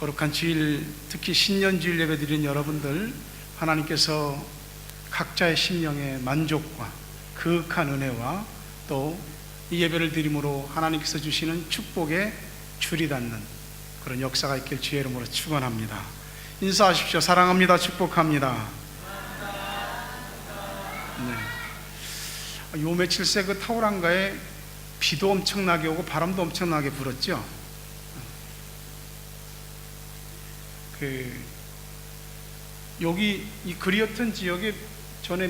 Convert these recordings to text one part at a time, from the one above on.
거룩한 주일, 특히 신년주일 예배 드린 여러분들, 하나님께서 각자의 심령의 만족과 그윽한 은혜와 또 이 예배를 드림으로 하나님께서 주시는 축복에 줄이 닿는 그런 역사가 있길 주의 이름으로 축원합니다. 인사하십시오. 사랑합니다. 축복합니다. 네. 요 며칠 새 그 타우랑가에 비도 엄청나게 오고 바람도 엄청나게 불었죠. 여기 이 그리어튼 지역에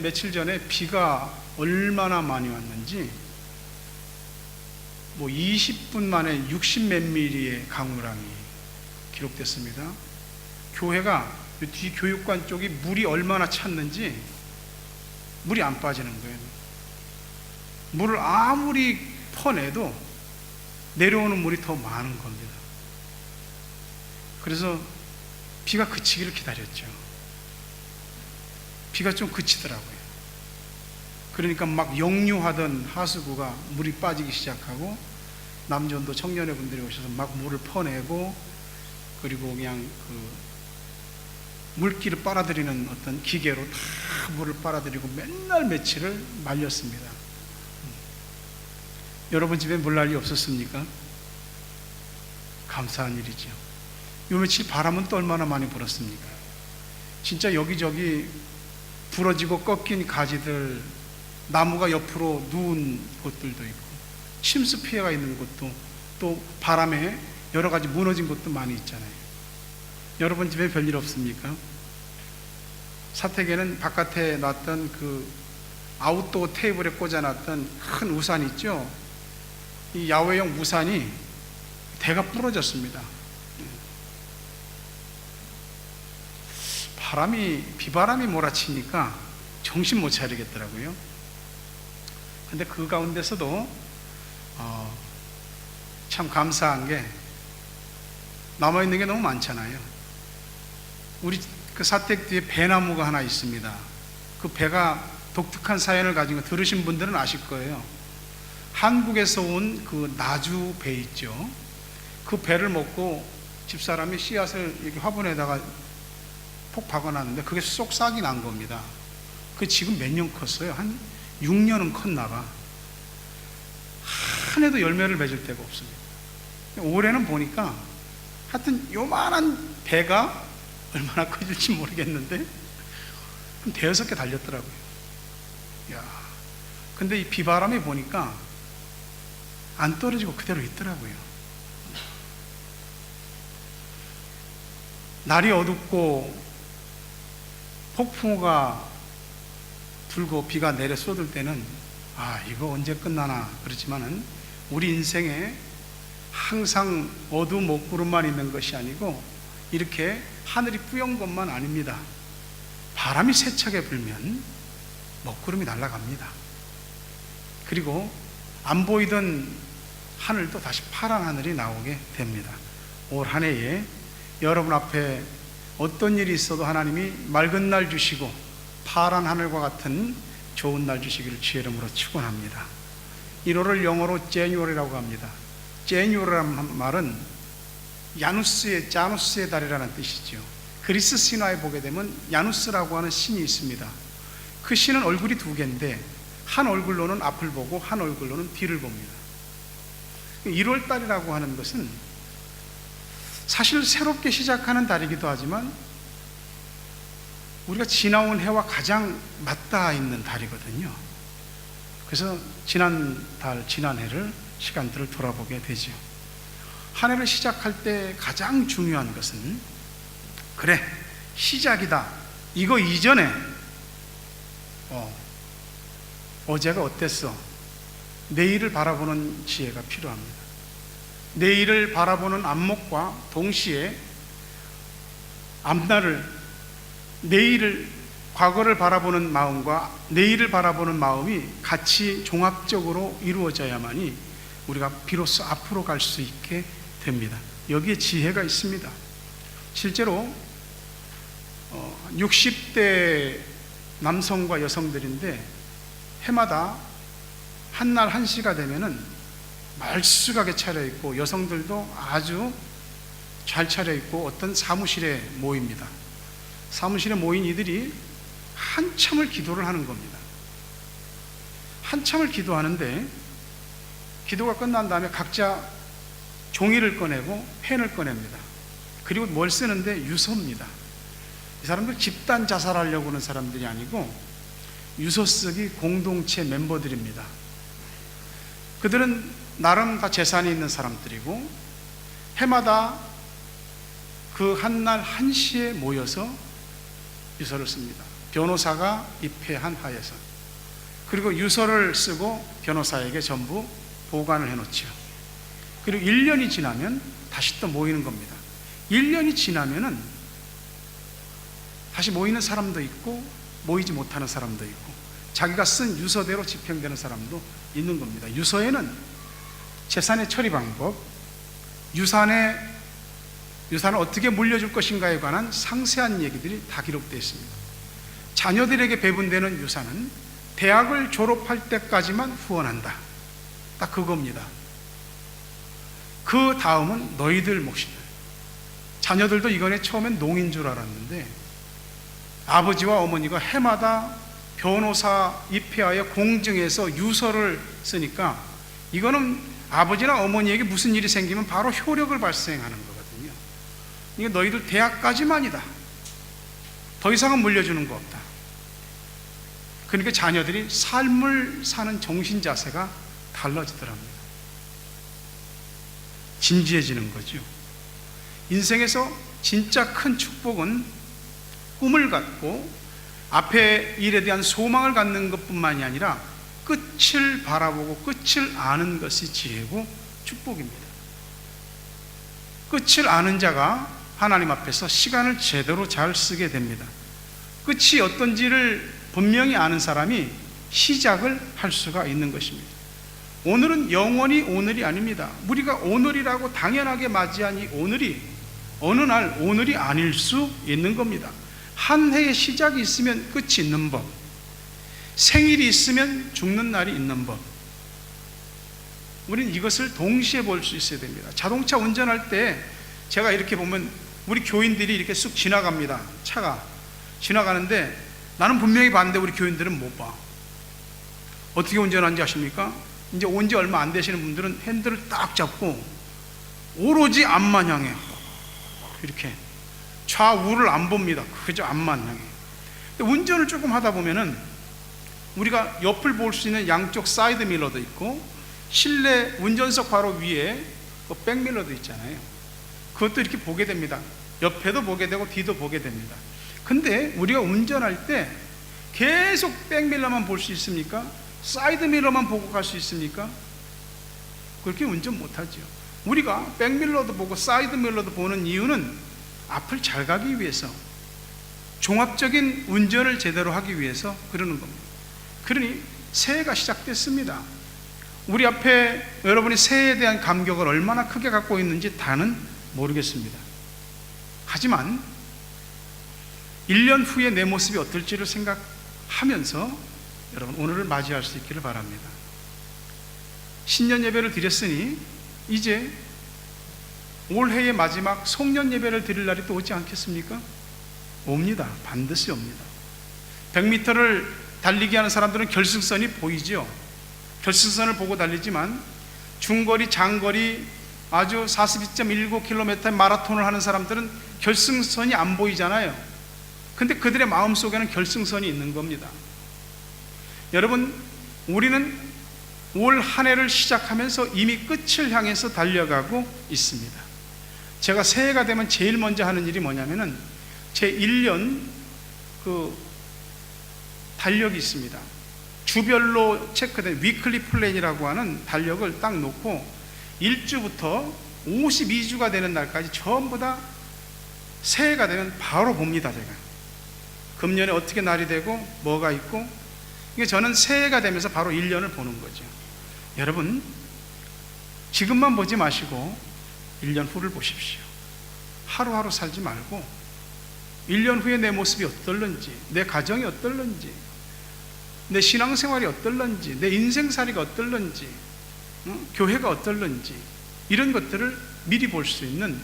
며칠 전에 비가 얼마나 많이 왔는지 20분 만에 60 몇 밀리의 강우량이 기록됐습니다. 교회가 뒤 교육관 쪽이 물이 얼마나 찼는지 물이 안 빠지는 거예요. 물을 아무리 퍼내도 내려오는 물이 더 많은 겁니다. 그래서 비가 그치기를 기다렸죠. 비가 좀 그치더라고요. 그러니까 막 역류하던 하수구가 물이 빠지기 시작하고 남전도 청년회 분들이 오셔서 막 물을 퍼내고, 그리고 그냥 물기를 빨아들이는 어떤 기계로 다 물을 빨아들이고 맨날 며칠을 말렸습니다. 여러분 집에 물난리 없었습니까? 감사한 일이죠. 요 며칠 바람은 또 얼마나 많이 불었습니까? 진짜 여기저기 부러지고 꺾인 가지들, 나무가 옆으로 누운 곳들도 있고, 침수 피해가 있는 곳도, 또 바람에 여러 가지 무너진 곳도 많이 있잖아요. 여러분 집에 별일 없습니까? 사택에는 바깥에 놨던 그 아웃도어 테이블에 꽂아놨던 큰 우산 있죠? 이 야외용 우산이 대가 부러졌습니다. 비바람이 몰아치니까 정신 못 차리겠더라고요. 근데 그 가운데서도 참 감사한 게 남아있는 게 너무 많잖아요. 우리 그 사택 뒤에 배나무가 하나 있습니다. 그 배가 독특한 사연을 가진 거 들으신 분들은 아실 거예요. 한국에서 온 그 나주 배 있죠. 그 배를 먹고 집사람이 씨앗을 이렇게 화분에다가 폭 박아놨는데 그게 쏙 싹이 난 겁니다. 그 지금 몇 년 컸어요? 한 6년은 컸나 봐. 한 해도 열매를 맺을 데가 없습니다. 올해는 보니까 하여튼 요만한 배가 얼마나 커질지 모르겠는데 한 대여섯 개 달렸더라고요. 야, 근데 이 비바람이 보니까 안 떨어지고 그대로 있더라고요. 날이 어둡고 폭풍우가 불고 비가 내려 쏟을 때는 이거 언제 끝나나 그렇지만은 우리 인생에 항상 어두운 먹구름만 있는 것이 아니고 이렇게 하늘이 뿌연 것만 아닙니다. 바람이 세차게 불면 먹구름이 날아갑니다. 그리고 안 보이던 하늘도 다시 파란 하늘이 나오게 됩니다. 올 한 해에 여러분 앞에 어떤 일이 있어도 하나님이 맑은 날 주시고 파란 하늘과 같은 좋은 날 주시기를 주의 이름으로 축원합니다. 1월을 영어로 제뉴얼이라고 합니다. 제뉴얼이라는 말은 자누스의 달이라는 뜻이죠. 그리스 신화에 보게 되면 야누스라고 하는 신이 있습니다. 그 신은 얼굴이 두 개인데 한 얼굴로는 앞을 보고 한 얼굴로는 뒤를 봅니다. 1월 달이라고 하는 것은 사실 새롭게 시작하는 달이기도 하지만 우리가 지나온 해와 가장 맞닿아 있는 달이거든요. 그래서 지난 해를 시간들을 돌아보게 되죠. 한 해를 시작할 때 가장 중요한 것은 그래, 시작이다. 이거 이전에 어제가 어땠어? 내일을 바라보는 지혜가 필요합니다. 내일을 바라보는 안목과 동시에 과거를 바라보는 마음과 내일을 바라보는 마음이 같이 종합적으로 이루어져야만이 우리가 비로소 앞으로 갈 수 있게 됩니다. 여기에 지혜가 있습니다. 실제로 60대 남성과 여성들인데 해마다 한날 1시가 되면은 말쑥하게 차려입고 여성들도 아주 잘 차려입고 어떤 사무실에 모입니다. 사무실에 모인 이들이 한참을 기도를 하는 겁니다. 한참을 기도하는데 기도가 끝난 다음에 각자 종이를 꺼내고 펜을 꺼냅니다. 그리고 뭘 쓰는데 유서입니다. 이 사람들 집단 자살하려고 하는 사람들이 아니고 유서 쓰기 공동체 멤버들입니다. 그들은 나름 다 재산이 있는 사람들이고 해마다 그 한날 1시에 모여서 유서를 씁니다. 변호사가 입회한 하에서. 그리고 유서를 쓰고 변호사에게 전부 보관을 해놓죠. 그리고 1년이 지나면 다시 또 모이는 겁니다. 1년이 지나면은 다시 모이는 사람도 있고 모이지 못하는 사람도 있고 자기가 쓴 유서대로 집행되는 사람도 있는 겁니다. 유서에는 재산의 처리 방법, 유산을 어떻게 물려줄 것인가에 관한 상세한 얘기들이 다 기록되어 있습니다. 자녀들에게 배분되는 유산은 대학을 졸업할 때까지만 후원한다. 딱 그겁니다. 그 다음은 너희들 몫이다. 자녀들도 이번에 처음엔 농인 줄 알았는데 아버지와 어머니가 해마다 변호사 입회하여 공증해서 유서를 쓰니까 이거는 아버지나 어머니에게 무슨 일이 생기면 바로 효력을 발생하는 거거든요. 이게 너희들 대학까지만이다. 더 이상은 물려주는 거 없다. 그러니까 자녀들이 삶을 사는 정신 자세가 달라지더랍니다. 진지해지는 거죠. 인생에서 진짜 큰 축복은 꿈을 갖고 앞에 일에 대한 소망을 갖는 것뿐만이 아니라 끝을 바라보고 끝을 아는 것이 지혜고 축복입니다. 끝을 아는 자가 하나님 앞에서 시간을 제대로 잘 쓰게 됩니다. 끝이 어떤지를 분명히 아는 사람이 시작을 할 수가 있는 것입니다. 오늘은 영원히 오늘이 아닙니다. 우리가 오늘이라고 당연하게 맞이한 이 오늘이 어느 날 오늘이 아닐 수 있는 겁니다. 한 해의 시작이 있으면 끝이 있는 법, 생일이 있으면 죽는 날이 있는 법, 우리는 이것을 동시에 볼 수 있어야 됩니다. 자동차 운전할 때 제가 이렇게 보면 우리 교인들이 이렇게 쑥 지나갑니다. 차가 지나가는데 나는 분명히 봤는데 우리 교인들은 못 봐. 어떻게 운전하는지 아십니까? 이제 온 지 얼마 안 되시는 분들은 핸들을 딱 잡고 오로지 앞만 향해 이렇게 좌우를 안 봅니다. 그저 앞만 향해. 근데 운전을 조금 하다 보면은 우리가 옆을 볼 수 있는 양쪽 사이드 밀러도 있고 실내 운전석 바로 위에 그 백밀러도 있잖아요. 그것도 이렇게 보게 됩니다. 옆에도 보게 되고 뒤도 보게 됩니다. 근데 우리가 운전할 때 계속 백밀러만 볼 수 있습니까? 사이드 밀러만 보고 갈 수 있습니까? 그렇게 운전 못하죠. 우리가 백밀러도 보고 사이드 밀러도 보는 이유는 앞을 잘 가기 위해서, 종합적인 운전을 제대로 하기 위해서 그러는 겁니다. 그러니 새해가 시작됐습니다. 우리 앞에 여러분이 새해에 대한 감격을 얼마나 크게 갖고 있는지 다는 모르겠습니다. 하지만 1년 후에 내 모습이 어떨지를 생각하면서 여러분 오늘을 맞이할 수 있기를 바랍니다. 신년 예배를 드렸으니 이제 올해의 마지막 송년 예배를 드릴 날이 또 오지 않겠습니까? 옵니다. 반드시 옵니다. 100m를 달리기 하는 사람들은 결승선이 보이죠. 결승선을 보고 달리지만 중거리, 장거리 아주 42.19km의 마라톤을 하는 사람들은 결승선이 안 보이잖아요. 근데 그들의 마음속에는 결승선이 있는 겁니다. 여러분, 우리는 올 한 해를 시작하면서 이미 끝을 향해서 달려가고 있습니다. 제가 새해가 되면 제일 먼저 하는 일이 뭐냐면은 제 1년 달력이 있습니다. 주별로 체크된 위클리 플랜이라고 하는 달력을 딱 놓고 1주부터 52주가 되는 날까지 전부 다 새해가 되면 바로 봅니다. 제가 금년에 어떻게 날이 되고 뭐가 있고, 이게 저는 새해가 되면서 바로 1년을 보는 거죠. 여러분, 지금만 보지 마시고 1년 후를 보십시오. 하루하루 살지 말고 1년 후에 내 모습이 어떨는지, 내 가정이 어떨는지, 내 신앙생활이 어떨는지, 내 인생살이가 어떨는지, 교회가 어떨는지, 이런 것들을 미리 볼 수 있는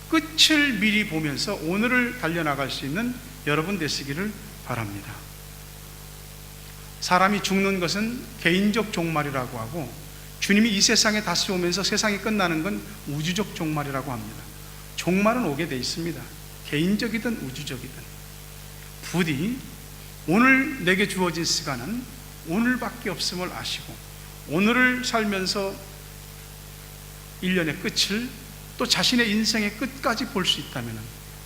끝을 미리 보면서 오늘을 달려나갈 수 있는 여러분 되시기를 바랍니다. 사람이 죽는 것은 개인적 종말이라고 하고, 주님이 이 세상에 다시 오면서 세상이 끝나는 건 우주적 종말이라고 합니다. 종말은 오게 돼 있습니다. 개인적이든 우주적이든. 부디 오늘 내게 주어진 시간은 오늘밖에 없음을 아시고, 오늘을 살면서 1년의 끝을, 또 자신의 인생의 끝까지 볼 수 있다면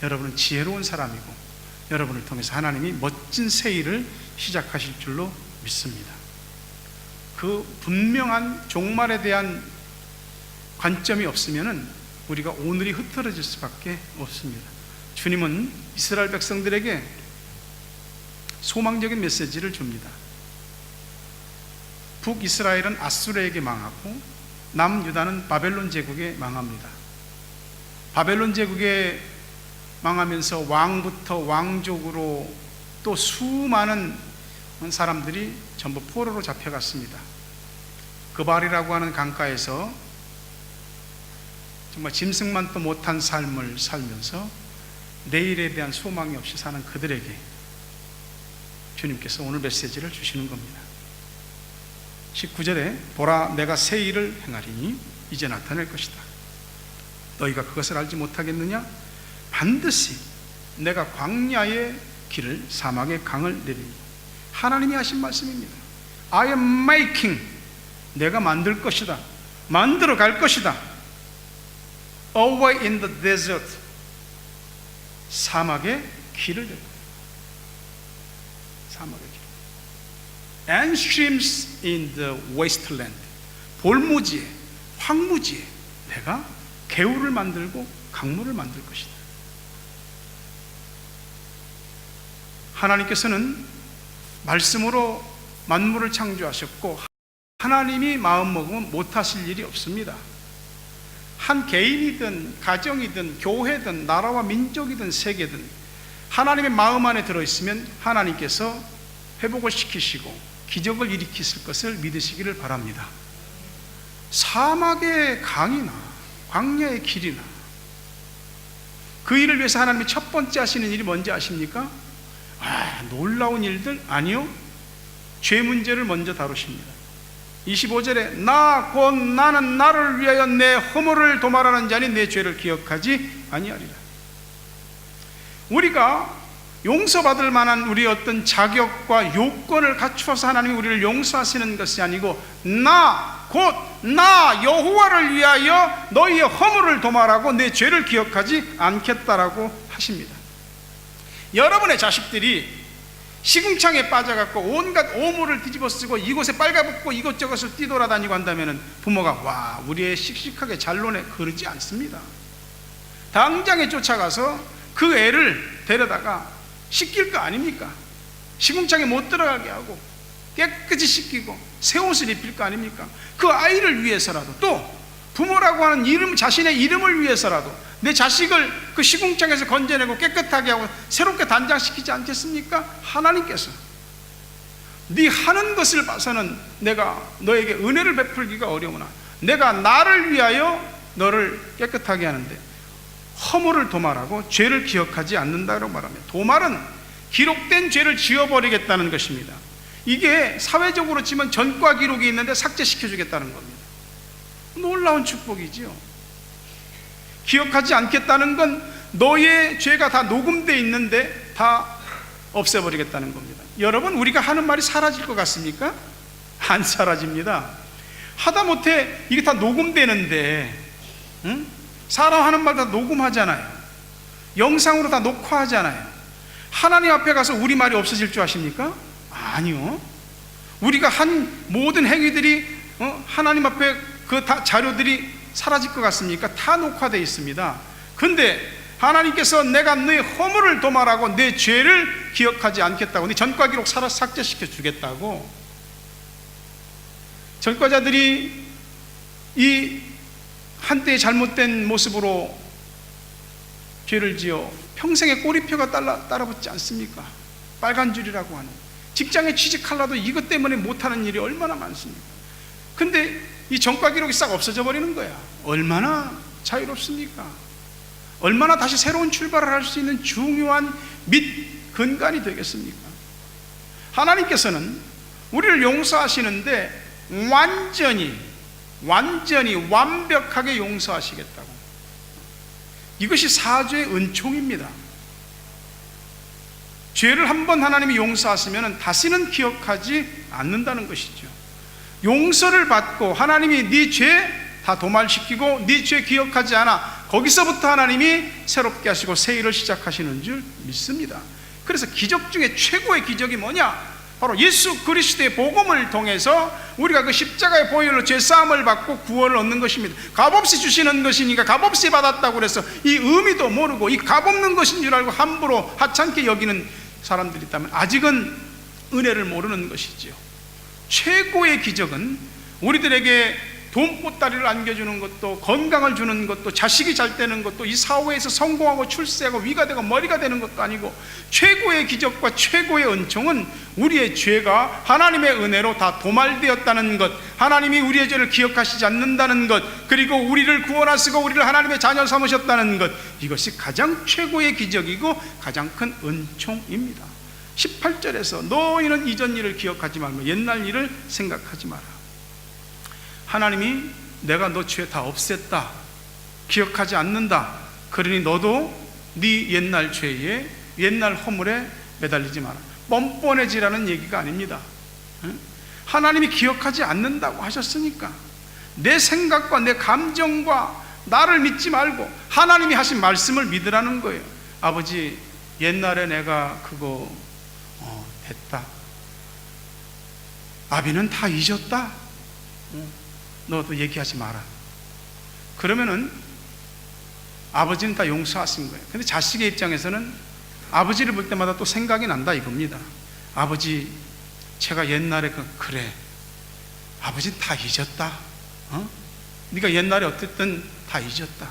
여러분은 지혜로운 사람이고, 여러분을 통해서 하나님이 멋진 새 일을 시작하실 줄로 믿습니다. 그 분명한 종말에 대한 관점이 없으면 우리가 오늘이 흐트러질 수밖에 없습니다. 주님은 이스라엘 백성들에게 소망적인 메시지를 줍니다. 북이스라엘은 아수르에게 망하고 남유다는 바벨론 제국에 망합니다. 바벨론 제국에 망하면서 왕부터 왕족으로 또 수많은 사람들이 전부 포로로 잡혀갔습니다. 그발이라고 하는 강가에서 정말 짐승만도 못한 삶을 살면서 내일에 대한 소망이 없이 사는 그들에게 주님께서 오늘 메시지를 주시는 겁니다. 19절에 보라, 내가 새 일을 행하리니 이제 나타낼 것이다. 너희가 그것을 알지 못하겠느냐? 반드시 내가 광야의 길을, 사막의 강을 내리니. 하나님이 하신 말씀입니다. I am making, 내가 만들 것이다, 만들어 갈 것이다. A way in the desert, 사막의 길을 낼 거예요. 사막의 길. And streams in the wasteland, 볼무지에, 황무지에 내가 개울을 만들고 강물을 만들 것이다. 하나님께서는 말씀으로 만물을 창조하셨고, 하나님이 마음먹으면 못하실 일이 없습니다. 한 개인이든 가정이든 교회든 나라와 민족이든 세계든 하나님의 마음 안에 들어있으면 하나님께서 회복을 시키시고 기적을 일으키실 것을 믿으시기를 바랍니다. 사막의 강이나 광야의 길이나 그 일을 위해서 하나님이 첫 번째 하시는 일이 뭔지 아십니까? 놀라운 일들? 아니요, 죄 문제를 먼저 다루십니다. 25절에 나 곧 나는 나를 위하여 내 허물을 도말하는 자니 내 죄를 기억하지 아니하리라. 우리가 용서받을 만한 우리의 어떤 자격과 요건을 갖추어서 하나님이 우리를 용서하시는 것이 아니고, 나 곧 나 여호와를 위하여 너희의 허물을 도말하고 내 죄를 기억하지 않겠다라고 하십니다. 여러분의 자식들이 시궁창에 빠져갖고 온갖 오물을 뒤집어쓰고 이곳에 빨가벗고 이것저것을 뛰돌아다니고 한다면 부모가 와, 우리 애 씩씩하게 잘 노네, 그러지 않습니다. 당장에 쫓아가서 그 애를 데려다가 씻길 거 아닙니까? 시궁창에 못 들어가게 하고 깨끗이 씻기고 새 옷을 입힐 거 아닙니까? 그 아이를 위해서라도, 또 부모라고 하는 이름, 자신의 이름을 위해서라도 내 자식을 그 시궁창에서 건져내고 깨끗하게 하고 새롭게 단장시키지 않겠습니까? 하나님께서 네 하는 것을 봐서는 내가 너에게 은혜를 베풀기가 어려우나 내가 나를 위하여 너를 깨끗하게 하는데 허물을 도말하고 죄를 기억하지 않는다고 말합니다. 도말은 기록된 죄를 지워버리겠다는 것입니다. 이게 사회적으로 치면 전과 기록이 있는데 삭제시켜주겠다는 겁니다. 놀라운 축복이지요. 기억하지 않겠다는 건 너의 죄가 다 녹음되어 있는데 다 없애버리겠다는 겁니다. 여러분, 우리가 하는 말이 사라질 것 같습니까? 안 사라집니다. 하다못해 이게 다 녹음되는데, 사람 하는 말 다 녹음하잖아요. 영상으로 다 녹화하잖아요. 하나님 앞에 가서 우리 말이 없어질 줄 아십니까? 아니요. 우리가 한 모든 행위들이 하나님 앞에 그 다 자료들이 사라질 것 같습니까? 다 녹화되어 있습니다. 근데 하나님께서 내가 너의 허물을 도말하고 내 죄를 기억하지 않겠다고, 네 전과 기록 삭제시켜 주겠다고. 전과자들이 이 한때의 잘못된 모습으로 죄를 지어 평생의 꼬리표가 따라붙지 않습니까? 빨간 줄이라고 하는, 직장에 취직하려도 이것 때문에 못하는 일이 얼마나 많습니까? 근데 이 전과 기록이 싹 없어져 버리는 거야. 얼마나 자유롭습니까? 얼마나 다시 새로운 출발을 할 수 있는 중요한 및 근간이 되겠습니까? 하나님께서는 우리를 용서하시는데 완전히 완벽하게 용서하시겠다고. 이것이 사죄의 은총입니다. 죄를 한번 하나님이 용서하시면 다시는 기억하지 않는다는 것이죠. 용서를 받고 하나님이 네 죄 다 도말시키고 네 죄 기억하지 않아, 거기서부터 하나님이 새롭게 하시고 새 일을 시작하시는 줄 믿습니다. 그래서 기적 중에 최고의 기적이 뭐냐? 바로 예수 그리스도의 복음을 통해서 우리가 그 십자가의 보혈로 죄사함을 받고 구원을 얻는 것입니다. 값없이 주시는 것이니까 값없이 받았다고 그래서 이 의미도 모르고 이 값없는 것인 줄 알고 함부로 하찮게 여기는 사람들이 있다면 아직은 은혜를 모르는 것이죠. 최고의 기적은 우리들에게 돈 보따리를 안겨주는 것도, 건강을 주는 것도, 자식이 잘 되는 것도, 이 사회에서 성공하고 출세하고 위가 되고 머리가 되는 것도 아니고, 최고의 기적과 최고의 은총은 우리의 죄가 하나님의 은혜로 다 도말되었다는 것, 하나님이 우리의 죄를 기억하시지 않는다는 것, 그리고 우리를 구원하시고 우리를 하나님의 자녀 삼으셨다는 것, 이것이 가장 최고의 기적이고 가장 큰 은총입니다. 18절에서 너희는 이전 일을 기억하지 말고 옛날 일을 생각하지 마라. 하나님이 내가 너 죄 다 없앴다, 기억하지 않는다, 그러니 너도 네 옛날 죄에, 옛날 허물에 매달리지 마라. 뻔뻔해지라는 얘기가 아닙니다. 하나님이 기억하지 않는다고 하셨으니까 내 생각과 내 감정과 나를 믿지 말고 하나님이 하신 말씀을 믿으라는 거예요. 아버지, 옛날에 내가 그거 됐다, 아비는 다 잊었다, 너도 얘기하지 마라. 그러면은 아버지는 다 용서하신 거예요. 근데 자식의 입장에서는 아버지를 볼 때마다 또 생각이 난다 이겁니다. 아버지, 제가 옛날에 그래, 아버지는 다 잊었다, 네가 옛날에 어쨌든 다 잊었다.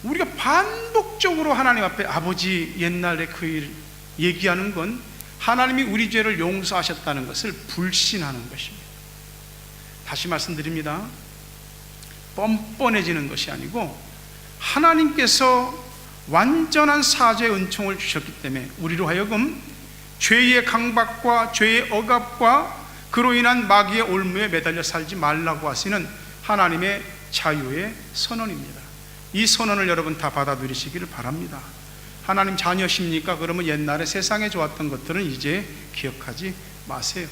우리가 반복적으로 하나님 앞에 아버지 옛날에 그 일 얘기하는 건 하나님이 우리 죄를 용서하셨다는 것을 불신하는 것입니다. 다시 말씀드립니다. 뻔뻔해지는 것이 아니고 하나님께서 완전한 사죄의 은총을 주셨기 때문에 우리로 하여금 죄의 강박과 죄의 억압과 그로 인한 마귀의 올무에 매달려 살지 말라고 하시는 하나님의 자유의 선언입니다. 이 선언을 여러분 다 받아들이시기를 바랍니다. 하나님 자녀십니까? 그러면 옛날에 세상에 좋았던 것들은 이제 기억하지 마세요.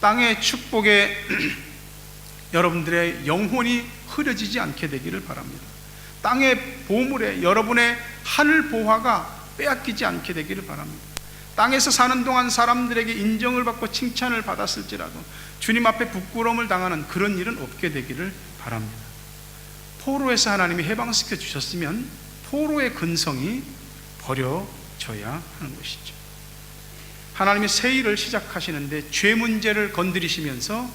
땅의 축복에 여러분들의 영혼이 흐려지지 않게 되기를 바랍니다. 땅의 보물에 여러분의 하늘 보화가 빼앗기지 않게 되기를 바랍니다. 땅에서 사는 동안 사람들에게 인정을 받고 칭찬을 받았을지라도 주님 앞에 부끄러움을 당하는 그런 일은 없게 되기를 바랍니다. 포로에서 하나님이 해방시켜 주셨으면 포로의 근성이 버려져야 하는 것이죠. 하나님이 새 일을 시작하시는데 죄 문제를 건드리시면서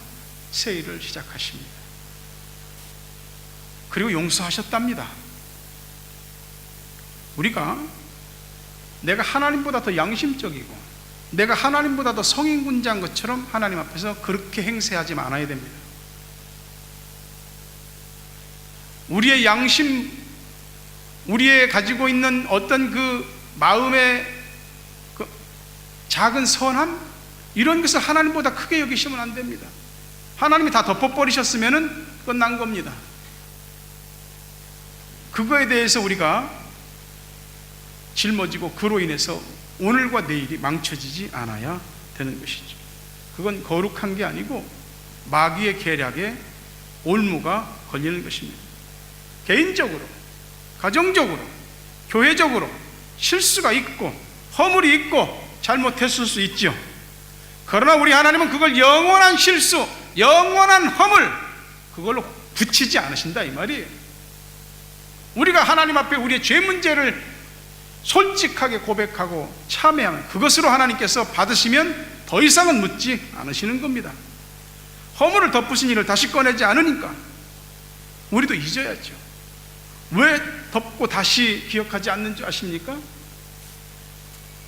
새 일을 시작하십니다. 그리고 용서하셨답니다. 우리가 내가 하나님보다 더 양심적이고 내가 하나님보다 더 성인군자인 것처럼 하나님 앞에서 그렇게 행세하지 않아야 됩니다. 우리의 양심, 우리의 가지고 있는 어떤 그 마음의 그 작은 선함, 이런 것을 하나님보다 크게 여기시면 안 됩니다. 하나님이 다 덮어버리셨으면 끝난 겁니다. 그거에 대해서 우리가 짊어지고 그로 인해서 오늘과 내일이 망쳐지지 않아야 되는 것이죠. 그건 거룩한 게 아니고 마귀의 계략에 올무가 걸리는 것입니다. 개인적으로, 가정적으로, 교회적으로 실수가 있고 허물이 있고 잘못했을 수 있죠. 그러나 우리 하나님은 그걸 영원한 실수, 영원한 허물, 그걸로 붙이지 않으신다 이 말이에요. 우리가 하나님 앞에 우리의 죄 문제를 솔직하게 고백하고 참회하면 그것으로 하나님께서 받으시면 더 이상은 묻지 않으시는 겁니다. 허물을 덮으신 일을 다시 꺼내지 않으니까 우리도 잊어야죠. 왜 덮고 다시 기억하지 않는 줄 아십니까?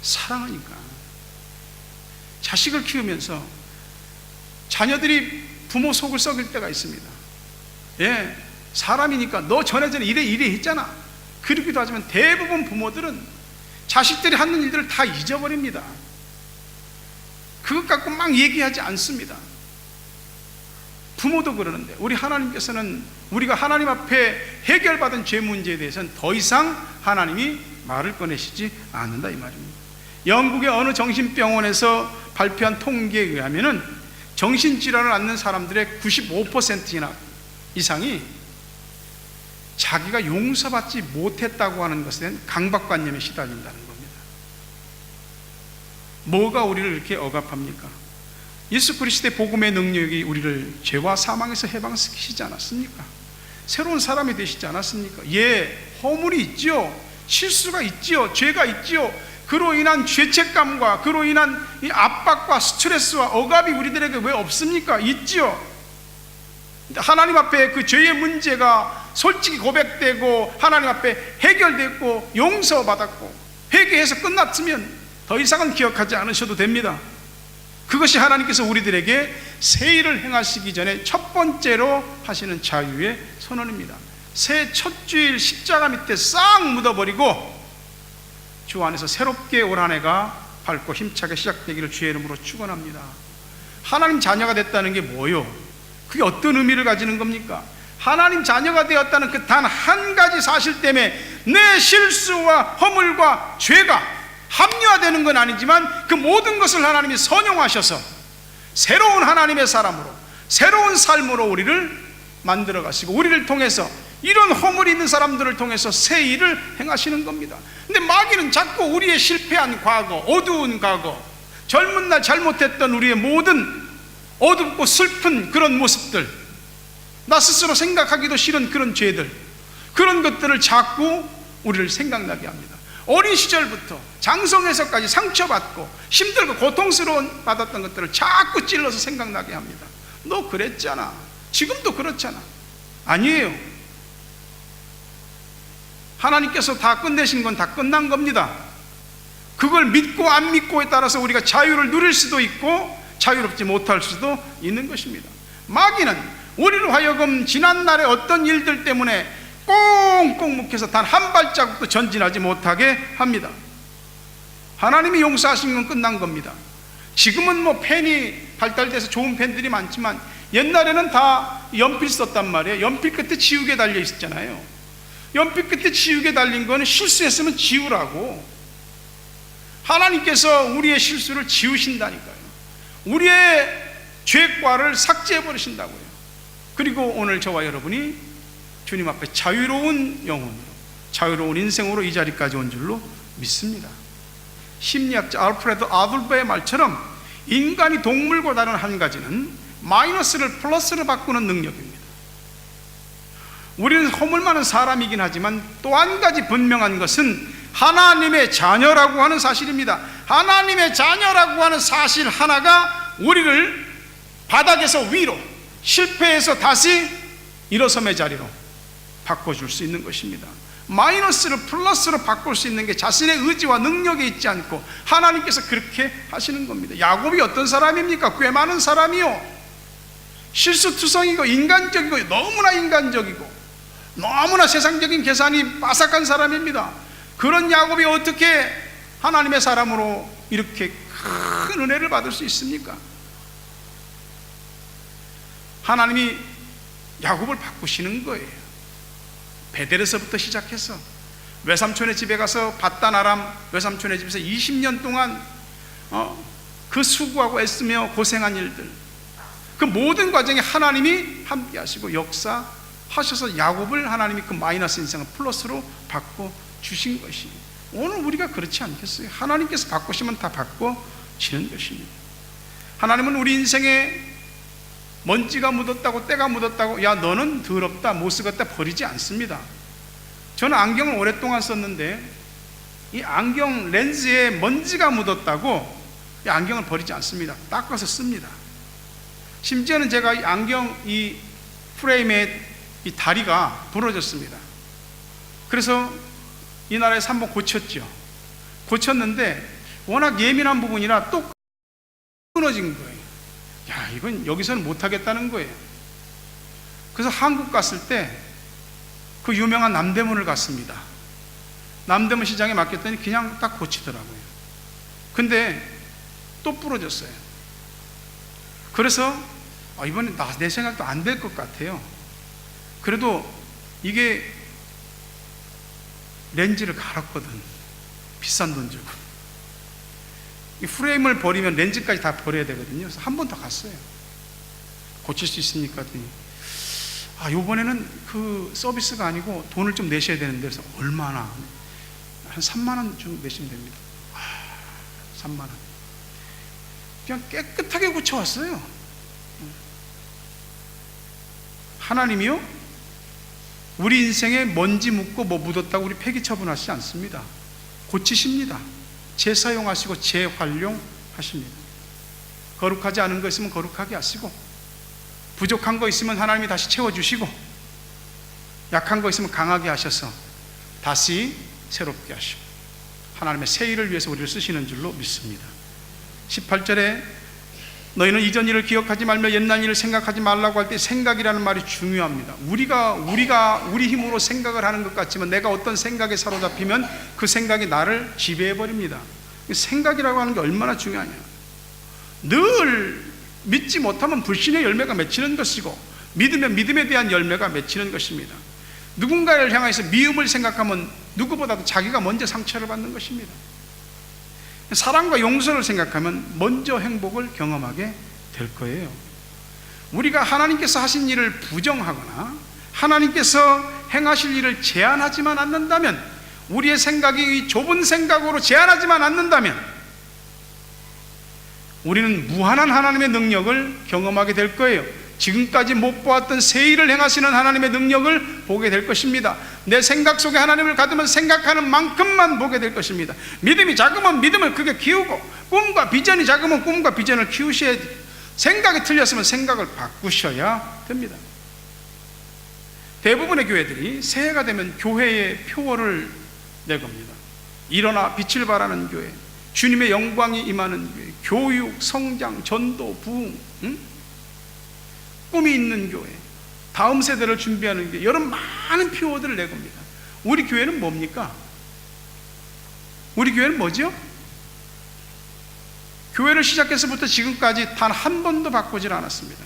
사랑하니까. 자식을 키우면서 자녀들이 부모 속을 썩일 때가 있습니다. 예, 사람이니까 너 전에 이래 했잖아, 그러기도 하지만 대부분 부모들은 자식들이 하는 일들을 다 잊어버립니다. 그것 갖고 막 얘기하지 않습니다. 부모도 그러는데 우리 하나님께서는 우리가 하나님 앞에 해결받은 죄 문제에 대해서는 더 이상 하나님이 말을 꺼내시지 않는다 이 말입니다. 영국의 어느 정신병원에서 발표한 통계에 의하면은 정신질환을 앓는 사람들의 95% 이상이 자기가 용서받지 못했다고 하는 것에 대한 강박관념에 시달린다는 겁니다. 뭐가 우리를 이렇게 억압합니까? 예수 그리스도의 복음의 능력이 우리를 죄와 사망에서 해방시키지 않았습니까? 새로운 사람이 되시지 않았습니까? 예, 허물이 있지요. 실수가 있지요. 죄가 있지요. 그로 인한 죄책감과 그로 인한 이 압박과 스트레스와 억압이 우리들에게 왜 없습니까? 있지요. 하나님 앞에 그 죄의 문제가 솔직히 고백되고 하나님 앞에 해결됐고 용서받았고 회개해서 끝났으면 더 이상은 기억하지 않으셔도 됩니다. 그것이 하나님께서 우리들에게 새 일을 행하시기 전에 첫 번째로 하시는 자유의 선언입니다. 새 첫 주일 십자가 밑에 싹 묻어버리고 주 안에서 새롭게 올 한 해가 밝고 힘차게 시작되기를 주의 이름으로 축원합니다. 하나님 자녀가 됐다는 게 뭐요? 그게 어떤 의미를 가지는 겁니까? 하나님 자녀가 되었다는 그 단 한 가지 사실 때문에 내 실수와 허물과 죄가 합리화되는 건 아니지만 그 모든 것을 하나님이 선용하셔서 새로운 하나님의 사람으로 새로운 삶으로 우리를 만들어 가시고 우리를 통해서 이런 허물이 있는 사람들을 통해서 새 일을 행하시는 겁니다. 근데 마귀는 자꾸 우리의 실패한 과거, 어두운 과거, 젊은 날 잘못했던 우리의 모든 어둡고 슬픈 그런 모습들, 나 스스로 생각하기도 싫은 그런 죄들, 그런 것들을 자꾸 우리를 생각나게 합니다. 어린 시절부터 장성에서까지 상처받고 힘들고 고통스러운 받았던 것들을 자꾸 찔러서 생각나게 합니다. 너 그랬잖아. 지금도 그렇잖아. 아니에요. 하나님께서 다 끝내신 건 다 끝난 겁니다. 그걸 믿고 안 믿고에 따라서 우리가 자유를 누릴 수도 있고 자유롭지 못할 수도 있는 것입니다. 마귀는 우리로 하여금 지난날의 어떤 일들 때문에 꽁꽁 묵혀서 단 한 발자국도 전진하지 못하게 합니다. 하나님이 용서하신 건 끝난 겁니다. 지금은 뭐 펜이 발달돼서 좋은 펜들이 많지만 옛날에는 다 연필 썼단 말이에요. 연필 끝에 지우개 달려 있었잖아요. 연필 끝에 지우개 달린 거는 실수했으면 지우라고. 하나님께서 우리의 실수를 지우신다니까요. 우리의 죄과를 삭제해 버리신다고요. 그리고 오늘 저와 여러분이 주님 앞에 자유로운 영혼으로, 자유로운 인생으로 이 자리까지 온 줄로 믿습니다. 심리학자 알프레드 아들베의 말처럼 인간이 동물과 다른 한 가지는 마이너스를 플러스로 바꾸는 능력입니다. 우리는 허물 많은 사람이긴 하지만 또 한 가지 분명한 것은 하나님의 자녀라고 하는 사실입니다. 하나님의 자녀라고 하는 사실 하나가 우리를 바닥에서 위로, 실패해서 다시 일어섬의 자리로 바꿔줄 수 있는 것입니다. 마이너스를 플러스로 바꿀 수 있는 게 자신의 의지와 능력에 있지 않고 하나님께서 그렇게 하시는 겁니다. 야곱이 어떤 사람입니까? 꽤 많은 사람이요, 실수투성이고 인간적이고 너무나 인간적이고 너무나 세상적인 계산이 빠삭한 사람입니다. 그런 야곱이 어떻게 하나님의 사람으로 이렇게 큰 은혜를 받을 수 있습니까? 하나님이 야곱을 바꾸시는 거예요. 베델에서부터 시작해서 외삼촌의 집에 가서 밧단 아람 외삼촌의 집에서 20년 동안 그 수고하고 애쓰며 고생한 일들, 그 모든 과정에 하나님이 함께 하시고 역사하셔서 야곱을 하나님이 그 마이너스 인생을 플러스로 바꿔주신 것이, 오늘 우리가 그렇지 않겠어요? 하나님께서 바꾸시면 다 바꿔지는 것입니다. 하나님은 우리 인생에 먼지가 묻었다고 때가 묻었다고 야 너는 더럽다 못 쓰겠다 버리지 않습니다. 저는 안경을 오랫동안 썼는데 이 안경 렌즈에 먼지가 묻었다고 이 안경을 버리지 않습니다. 닦아서 씁니다. 심지어는 제가 이 안경 이 프레임의 이 다리가 부러졌습니다. 그래서 이 나라에서 한번 고쳤는데 워낙 예민한 부분이라 또 끊어진 거예요. 야, 이건 여기서는 못하겠다는 거예요. 그래서 한국 갔을 때 그 유명한 남대문을 갔습니다. 남대문 시장에 맡겼더니 그냥 딱 고치더라고요. 근데 또 부러졌어요. 그래서 이번에 내 생각도 안 될 것 같아요. 그래도 이게 렌즈를 갈았거든. 비싼 돈 주고. 이 프레임을 버리면 렌즈까지 다 버려야 되거든요. 그래서 한 번 더 갔어요. 고칠 수 있습니까? 요번에는 그 서비스가 아니고 돈을 좀 내셔야 되는데, 그래서 얼마나? 한 3만 원 정도 내시면 됩니다. 3만 원. 그냥 깨끗하게 고쳐왔어요. 하나님이요, 우리 인생에 먼지 묻고 뭐 묻었다고 우리 폐기 처분하시지 않습니다. 고치십니다. 재사용하시고 재활용하십니다. 거룩하지 않은 거 있으면 거룩하게 하시고, 부족한 거 있으면 하나님이 다시 채워주시고, 약한 거 있으면 강하게 하셔서 다시 새롭게 하시고, 하나님의 새 일을 위해서 우리를 쓰시는 줄로 믿습니다. 18절에 너희는 이전 일을 기억하지 말며 옛날 일을 생각하지 말라고 할 때 생각이라는 말이 중요합니다. 우리가 우리 힘으로 생각을 하는 것 같지만 내가 어떤 생각에 사로잡히면 그 생각이 나를 지배해버립니다. 생각이라고 하는 게 얼마나 중요하냐. 늘 믿지 못하면 불신의 열매가 맺히는 것이고, 믿으면 믿음에 대한 열매가 맺히는 것입니다. 누군가를 향해서 미움을 생각하면 누구보다도 자기가 먼저 상처를 받는 것입니다. 사랑과 용서를 생각하면 먼저 행복을 경험하게 될 거예요. 우리가 하나님께서 하신 일을 부정하거나 하나님께서 행하실 일을 제한하지만 않는다면, 우리의 생각이 좁은 생각으로 제한하지만 않는다면 우리는 무한한 하나님의 능력을 경험하게 될 거예요. 지금까지 못 보았던 새 일을 행하시는 하나님의 능력을 보게 될 것입니다. 내 생각 속에 하나님을 가두면 생각하는 만큼만 보게 될 것입니다. 믿음이 작으면 믿음을 크게 키우고, 꿈과 비전이 작으면 꿈과 비전을 키우셔야 돼요. 생각이 틀렸으면 생각을 바꾸셔야 됩니다. 대부분의 교회들이 새해가 되면 교회의 표어를 내겁니다. 일어나 빛을 발하는 교회, 주님의 영광이 임하는 교회, 교육, 성장, 전도, 부흥, 꿈이 있는 교회, 다음 세대를 준비하는 교회, 여러 많은 표어들을 내겁니다. 우리 교회는 뭡니까? 우리 교회는 뭐죠? 교회를 시작해서부터 지금까지 단 한 번도 바꾸질 않았습니다.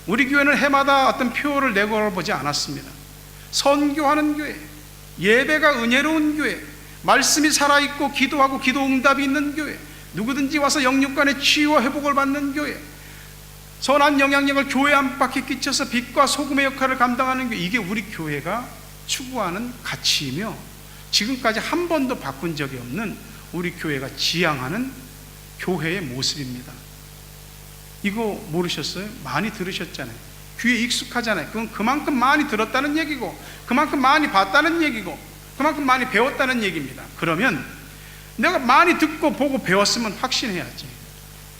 우리 교회는 해마다 어떤 표어를 내걸어보지 않았습니다. 선교하는 교회, 예배가 은혜로운 교회, 말씀이 살아있고 기도하고 기도 응답이 있는 교회, 누구든지 와서 영육간의 치유와 회복을 받는 교회, 선한 영향력을 교회 안팎에 끼쳐서 빛과 소금의 역할을 감당하는 교회, 이게 우리 교회가 추구하는 가치이며 지금까지 한 번도 바꾼 적이 없는 우리 교회가 지향하는 교회의 모습입니다. 이거 모르셨어요? 많이 들으셨잖아요. 귀에 익숙하잖아요. 그건 그만큼 많이 들었다는 얘기고, 그만큼 많이 봤다는 얘기고, 그만큼 많이 배웠다는 얘기입니다. 그러면 내가 많이 듣고 보고 배웠으면 확신해야지.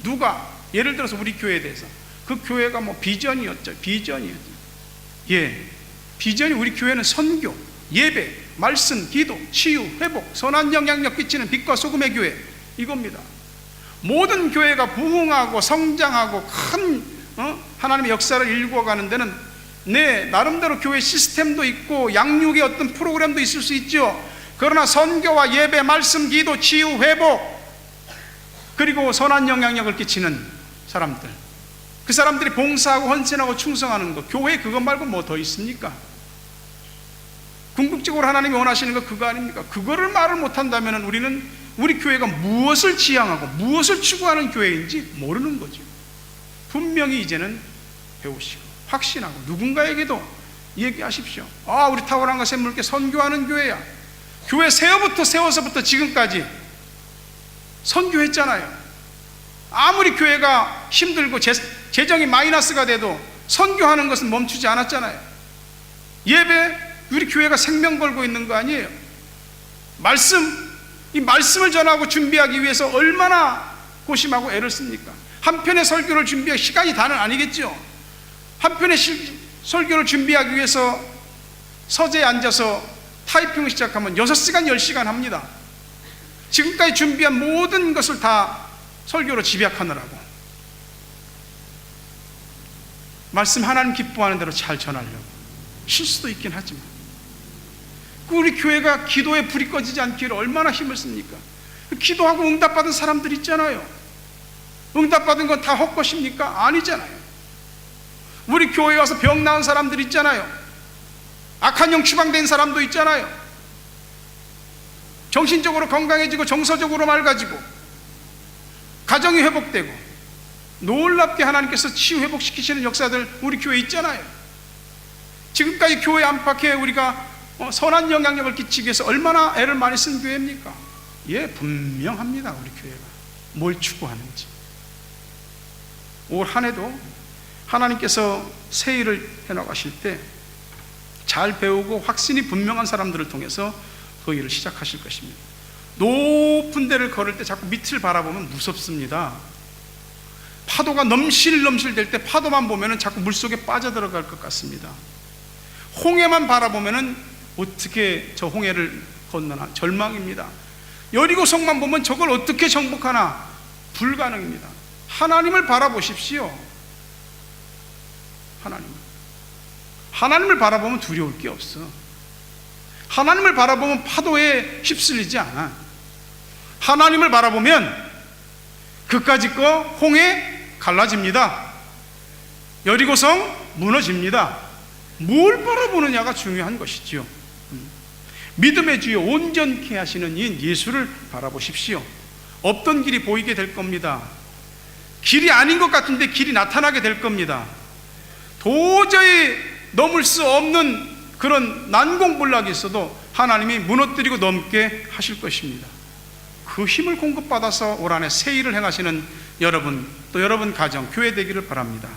누가 예를 들어서 우리 교회에 대해서 그 교회가 뭐 비전이었죠. 비전이 우리 교회는 선교, 예배, 말씀, 기도, 치유, 회복, 선한 영향력 끼치는 빛과 소금의 교회, 이겁니다. 모든 교회가 부흥하고 성장하고 큰 하나님의 역사를 일구어가는 데는 나름대로 교회 시스템도 있고 양육의 어떤 프로그램도 있을 수 있죠. 그러나 선교와 예배, 말씀, 기도, 치유, 회복, 그리고 선한 영향력을 끼치는 사람들, 그 사람들이 봉사하고 헌신하고 충성하는 것, 교회에 그것 말고 뭐 더 있습니까? 궁극적으로 하나님이 원하시는 거 그거 아닙니까? 그거를 말을 못한다면 우리는 우리 교회가 무엇을 지향하고 무엇을 추구하는 교회인지 모르는 거죠. 분명히 이제는 배우시고 확신하고 누군가에게도 얘기하십시오. 우리 탁월한과 샘물께 선교하는 교회야. 교회 세워서부터 지금까지 선교했잖아요. 아무리 교회가 힘들고 재정이 마이너스가 돼도 선교하는 것은 멈추지 않았잖아요. 예배, 우리 교회가 생명 걸고 있는 거 아니에요? 이 말씀을 전하고 준비하기 위해서 얼마나 고심하고 애를 씁니까? 한 편의 설교를 준비할 시간이 다는 아니겠죠. 한 편의 설교를 준비하기 위해서 서재에 앉아서 타이핑을 시작하면 6시간, 10시간 합니다. 지금까지 준비한 모든 것을 다 설교로 집약하느라고. 말씀 하나님 기뻐하는 대로 잘 전하려고. 실수도 있긴 하지만 우리 교회가 기도에 불이 꺼지지 않기를 얼마나 힘을 씁니까? 기도하고 응답받은 사람들 있잖아요. 응답받은 건 다 헛것입니까? 아니잖아요. 우리 교회에 와서 병 나은 사람들 있잖아요. 악한 영 추방된 사람도 있잖아요. 정신적으로 건강해지고 정서적으로 맑아지고 가정이 회복되고 놀랍게 하나님께서 치유 회복시키시는 역사들 우리 교회에 있잖아요. 지금까지 교회 안팎에 우리가 선한 영향력을 끼치기 위해서 얼마나 애를 많이 쓴 교회입니까? 예, 분명합니다. 우리 교회가 뭘 추구하는지. 올 한 해도 하나님께서 새 일을 해나가실 때 잘 배우고 확신이 분명한 사람들을 통해서 그 일을 시작하실 것입니다. 높은 데를 걸을 때 자꾸 밑을 바라보면 무섭습니다. 파도가 넘실넘실 될 때 파도만 보면 자꾸 물속에 빠져들어갈 것 같습니다. 홍해만 바라보면 어떻게 저 홍해를 건너나 절망입니다. 여리고성만 보면 저걸 어떻게 정복하나 불가능입니다. 하나님을 바라보십시오. 하나님을 바라보면 두려울 게 없어. 하나님을 바라보면 파도에 휩쓸리지 않아. 하나님을 바라보면 그까짓 거 홍해 갈라집니다. 여리고성 무너집니다. 뭘 바라보느냐가 중요한 것이지요. 믿음의 주여 온전케 하시는 이 예수를 바라보십시오. 없던 길이 보이게 될 겁니다. 길이 아닌 것 같은데 길이 나타나게 될 겁니다. 도저히 넘을 수 없는 그런 난공불락이 있어도 하나님이 무너뜨리고 넘게 하실 것입니다. 그 힘을 공급받아서 올 한해 새 일을 행하시는 여러분, 또 여러분 가정, 교회 되기를 바랍니다.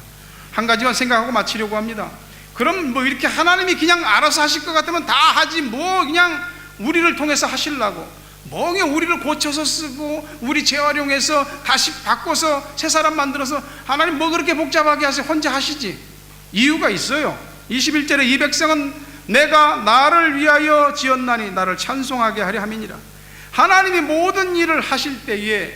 한 가지만 생각하고 마치려고 합니다. 그럼 뭐 이렇게 하나님이 그냥 알아서 하실 것 같으면 다 하지, 뭐 그냥 우리를 통해서 하시려고, 뭐 그냥 우리를 고쳐서 쓰고 우리 재활용해서 다시 바꿔서 새 사람 만들어서 하나님 뭐 그렇게 복잡하게 하세요? 혼자 하시지. 이유가 있어요. 21절에 이 백성은 내가 나를 위하여 지었나니 나를 찬송하게 하려 함이니라. 하나님이 모든 일을 하실 때에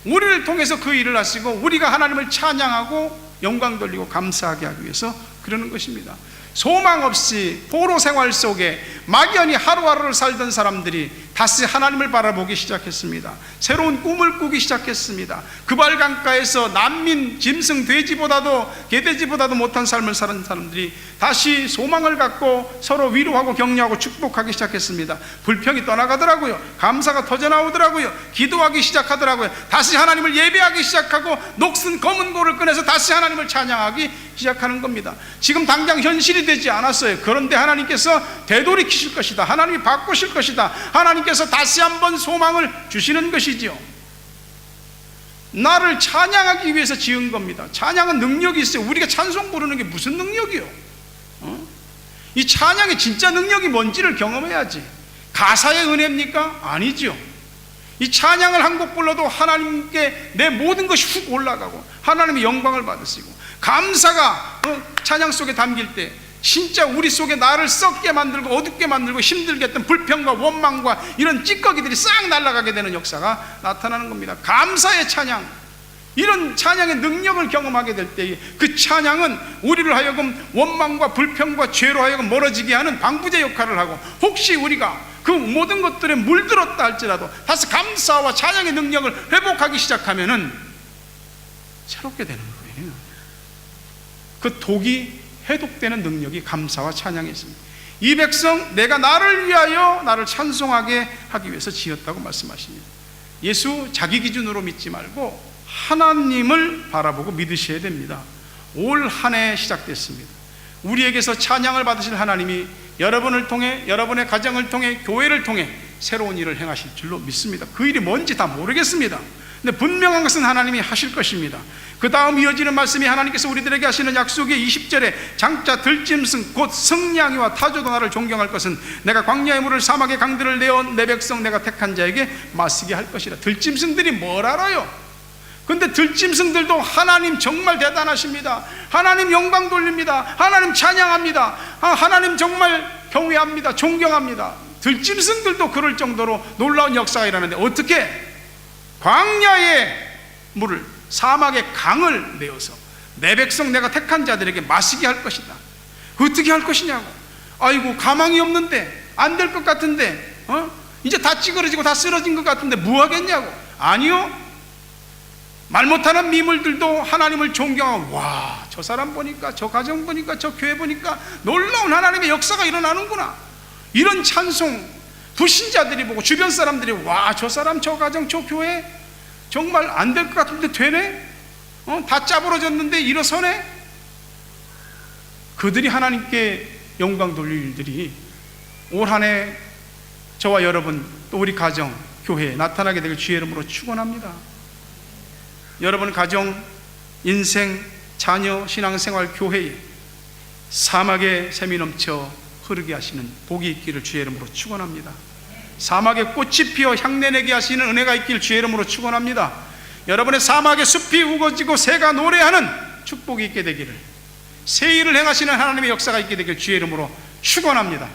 우리를 통해서 그 일을 하시고 우리가 하나님을 찬양하고 영광 돌리고 감사하게 하기 위해서 그러는 것입니다. 소망 없이 포로 생활 속에 막연히 하루하루를 살던 사람들이 다시 하나님을 바라보기 시작했습니다. 새로운 꿈을 꾸기 시작했습니다. 그발 강가에서 난민, 짐승, 돼지보다도 개돼지보다도 못한 삶을 사는 사람들이 다시 소망을 갖고 서로 위로하고 격려하고 축복하기 시작했습니다. 불평이 떠나가더라고요. 감사가 터져나오더라고요. 기도하기 시작하더라고요. 다시 하나님을 예배하기 시작하고 녹슨 검은 고를 꺼내서 다시 하나님을 찬양하기 시작하는 겁니다. 지금 당장 현실이 되지 않았어요. 그런데 하나님께서 되돌이키실 것이다. 하나님이 바꾸실 것이다. 하나님께서 다시 한번 소망을 주시는 것이지요. 나를 찬양하기 위해서 지은 겁니다. 찬양은 능력이 있어요. 우리가 찬송 부르는 게 무슨 능력이요? 이 찬양의 진짜 능력이 뭔지를 경험해야지. 가사의 은혜입니까? 아니죠. 이 찬양을 한 곡 불러도 하나님께 내 모든 것이 훅 올라가고 하나님의 영광을 받으시고, 감사가 찬양 속에 담길 때 진짜 우리 속에 나를 썩게 만들고 어둡게 만들고 힘들게 했던 불평과 원망과 이런 찌꺼기들이 싹 날아가게 되는 역사가 나타나는 겁니다. 감사의 찬양, 이런 찬양의 능력을 경험하게 될 때 그 찬양은 우리를 하여금 원망과 불평과 죄로 하여금 멀어지게 하는 방부제 역할을 하고, 혹시 우리가 그 모든 것들에 물들었다 할지라도 다시 감사와 찬양의 능력을 회복하기 시작하면은 새롭게 되는 거예요. 그 독이 해독되는 능력이 감사와 찬양에 있습니다. 이 백성 내가 나를 위하여 나를 찬송하게 하기 위해서 지었다고 말씀하십니다. 예수 자기 기준으로 믿지 말고 하나님을 바라보고 믿으셔야 됩니다. 올 한 해 시작됐습니다. 우리에게서 찬양을 받으실 하나님이 여러분을 통해, 여러분의 가정을 통해, 교회를 통해 새로운 일을 행하실 줄로 믿습니다. 그 일이 뭔지 다 모르겠습니다. 근데 분명한 것은 하나님이 하실 것입니다. 그 다음 이어지는 말씀이 하나님께서 우리들에게 하시는 약속의 20절에 장자, 들짐승, 곧 성냥이와 타조도 나를 존경할 것은 내가 광야의 물을 사막의 강들을 내어 내 백성 내가 택한 자에게 마시게 할 것이라. 들짐승들이 뭘 알아요? 근데 들짐승들도 하나님 정말 대단하십니다. 하나님 영광 돌립니다. 하나님 찬양합니다. 하나님 정말 경외합니다. 존경합니다. 들짐승들도 그럴 정도로 놀라운 역사가 일어나는데 어떻게? 광야의 물을, 사막의 강을 내어서 내 백성 내가 택한 자들에게 마시게 할 것이다. 어떻게 할 것이냐고. 아이고 가망이 없는데 안 될 것 같은데, 이제 다 찌그러지고 다 쓰러진 것 같은데 뭐 하겠냐고. 아니요, 말 못하는 미물들도 하나님을 존경하고, 와, 저 사람 보니까, 저 가정 보니까, 저 교회 보니까 놀라운 하나님의 역사가 일어나는구나, 이런 찬송 불신자들이 보고 주변 사람들이, 와, 저 사람, 저 가정, 저 교회 정말 안 될 것 같은데 되네, 다 짜부러졌는데 일어서네. 그들이 하나님께 영광 돌릴 일들이 올 한 해 저와 여러분 또 우리 가정, 교회에 나타나게 되길 주의 이름으로 축원합니다. 여러분 가정, 인생, 자녀, 신앙생활, 교회에 사막의 샘이 넘쳐 흐르게 하시는 복이 있기를 주의 이름으로 축원합니다. 사막에 꽃이 피어 향내내게 하시는 은혜가 있기를 주의 이름으로 축원합니다. 여러분의 사막에 숲이 우거지고 새가 노래하는 축복이 있게 되기를, 새 일을 행하시는 하나님의 역사가 있게 되기를 주의 이름으로 축원합니다.